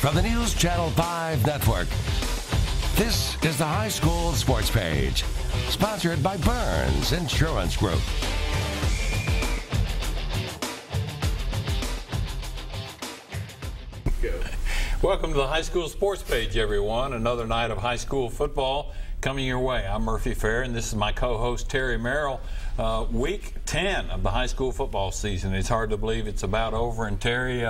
from the News Channel 5 network. This is the High School Sports Page, sponsored by Burns Insurance Group. Welcome to the High School Sports Page, everyone. Another night of high school football coming your way. I'm Murphy Fair, and this is my co-host Terry Merrill. Week 10 of the high school football season. It's hard to believe it's about over. And Terry,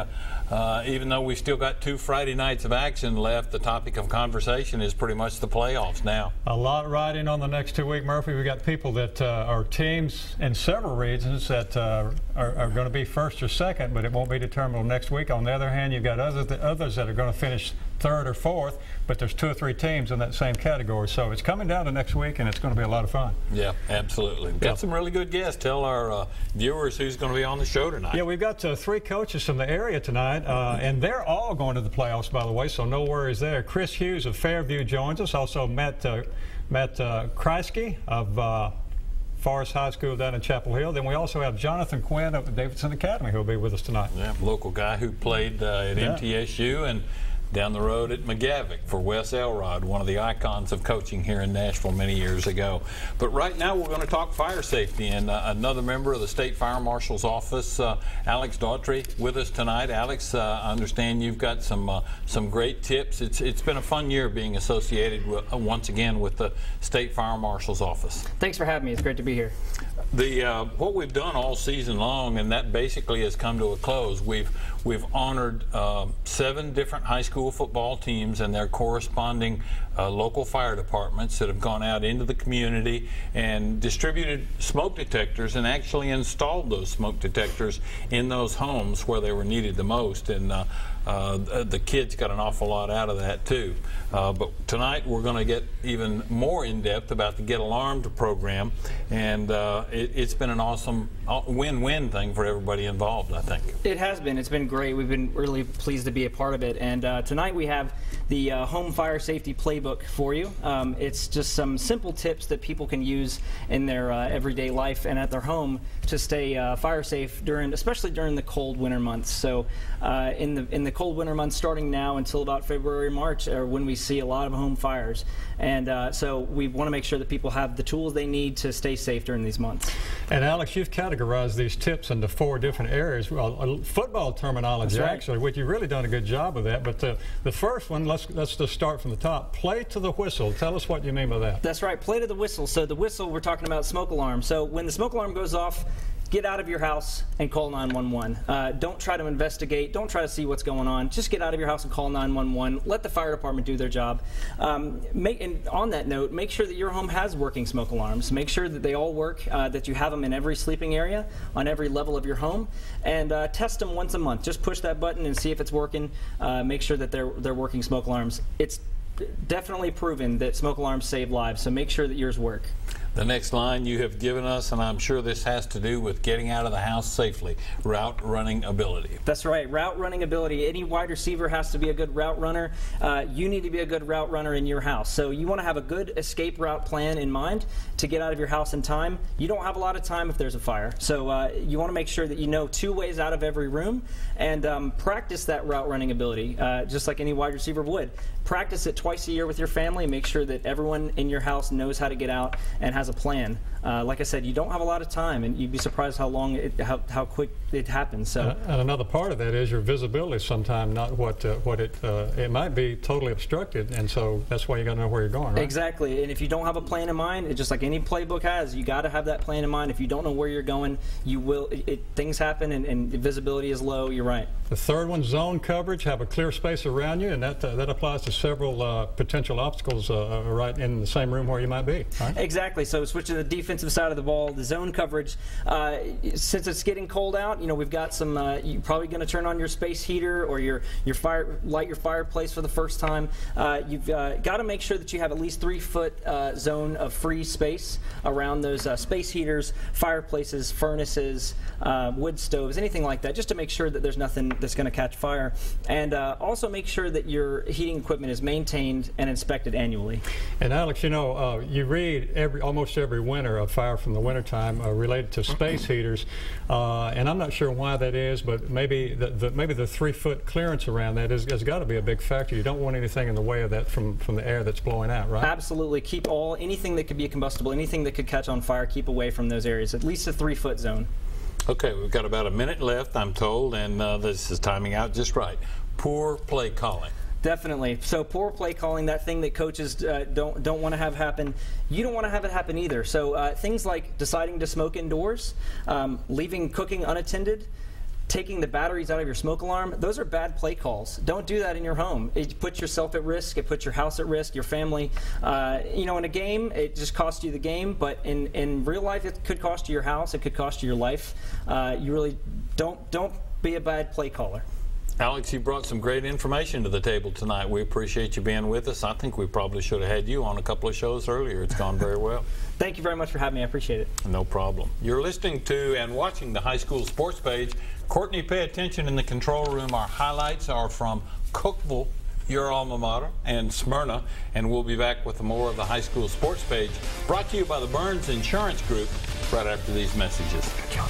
even though we've still got 2 Friday nights of action left, the topic of conversation is pretty much the playoffs now. A lot riding on the next 2 weeks, Murphy. We've got people that are teams in several regions that are going to be first or second, but it won't be determined next week. On the other hand, you've got others that are going to finish third or fourth, but there's 2 or 3 teams in that same category. So it's coming down to next week, and it's going to be a lot of fun. Yeah, absolutely. Got some really good guests. Tell our viewers who's going to be on the show tonight. Yeah, we've got 3 coaches from the area tonight, and they're all going to the playoffs, by the way, so no worries there. Chris Hughes of Fairview joins us. Also Matt Kreisky of Forest High School down in Chapel Hill. Then we also have Jonathan Quinn of Davidson Academy who will be with us tonight. Yeah, local guy who played at MTSU and down the road at McGavick for Wes Elrod, one of the icons of coaching here in Nashville many years ago. But right now we're going to talk fire safety, and another member of the State Fire Marshal's Office, Alex Daughtry, with us tonight. Alex, I understand you've got some great tips. It's been a fun year being associated with, once again with the State Fire Marshal's Office. Thanks for having me. It's great to be here. What we've done all season long, and that basically has come to a close, we've honored 7 different high school football teams and their corresponding local fire departments that have gone out into the community and distributed smoke detectors and actually installed those smoke detectors in those homes where they were needed the most. And the kids got an awful lot out of that too. But tonight we're going to get even more in depth about the Get Alarmed program, and it's been an awesome win-win thing for everybody involved, I think. It has been. It's been great. We've been really pleased to be a part of it. And tonight we have the home fire safety playbook for you. It's just some simple tips that people can use in their everyday life and at their home to stay fire safe especially during the cold winter months. So in the cold winter months, starting now until about February, March, are when we see a lot of home fires. And so we want to make sure that people have the tools they need to stay safe during these months. And Alex, you've categorized these tips into 4 different areas. Well, football terminology, right, actually, which you've really done a good job of that. But the first one, let's just start from the top. Play to the whistle. Tell us what you mean by that. That's right. Play to the whistle. So the whistle, we're talking about smoke alarm. So when the smoke alarm goes off, get out of your house and call 911. Don't try to investigate. Don't try to see what's going on. Just get out of your house and call 911. Let the fire department do their job. And on that note, make sure that your home has working smoke alarms. Make sure that they all work, that you have them in every sleeping area, on every level of your home, and test them once a month. Just push that button and see if it's working. Make sure that they're working smoke alarms. It's definitely proven that smoke alarms save lives, so make sure that yours work. The next line you have given us, and I'm sure this has to do with getting out of the house safely, route running ability. That's right, route running ability. Any wide receiver has to be a good route runner. You need to be a good route runner in your house. So you want to have a good escape route plan in mind to get out of your house in time. You don't have a lot of time if there's a fire. So you want to make sure that you know 2 ways out of every room, and practice that route running ability, just like any wide receiver would. Practice it twice a year with your family. Make sure that everyone in your house knows how to get out and has a plan. Like I said, you don't have a lot of time, and you'd be surprised how quick it happens. So, and another part of that is your visibility. Sometimes not it might be totally obstructed, and so that's why you got to know where you're going. Right? Exactly. And if you don't have a plan in mind, it's just like any playbook has, you got to have that plan in mind. If you don't know where you're going, you will. Things happen, and visibility is low. You're right. The third one, zone coverage. Have a clear space around you, and that applies to several potential obstacles right in the same room where you might be. Right? Exactly. So switch to the defensive side of the ball, the zone coverage. Since it's getting cold out, we've got some. You're probably going to turn on your space heater or light your fireplace for the first time. You've got to make sure that you have at least 3-foot zone of free space around those space heaters, fireplaces, furnaces, wood stoves, anything like that, just to make sure that there's nothing that's going to catch fire. And also make sure that your heating equipment is maintained cleaned, and inspected annually. And Alex, you know, you read almost every winter of fire from the wintertime related to space heaters, and I'm not sure why that is, but maybe the 3-foot clearance around that has got to be a big factor. You don't want anything in the way of that from the air that's blowing out, right? Absolutely. Keep anything that could be combustible, anything that could catch on fire, keep away from those areas, at least a 3-foot zone. Okay, we've got about a minute left, I'm told, and this is timing out just right. Poor play calling. Definitely. So poor play calling, that thing that coaches don't want to have happen, you don't want to have it happen either. So things like deciding to smoke indoors, leaving cooking unattended, taking the batteries out of your smoke alarm, those are bad play calls. Don't do that in your home. It puts yourself at risk. It puts your house at risk, your family. You know, in a game, it just costs you the game, but in real life, it could cost you your house. It could cost you your life. You really don't be a bad play caller. Alex, you brought some great information to the table tonight. We appreciate you being with us. I think we probably should have had you on a couple of shows earlier. It's gone very well. Thank you very much for having me. I appreciate it. No problem. You're listening to and watching the High School Sports Page. Courtney, pay attention in the control room. Our highlights are from Cookeville, your alma mater, and Smyrna, and we'll be back with more of the High School Sports Page, brought to you by the Burns Insurance Group right after these messages. Good job.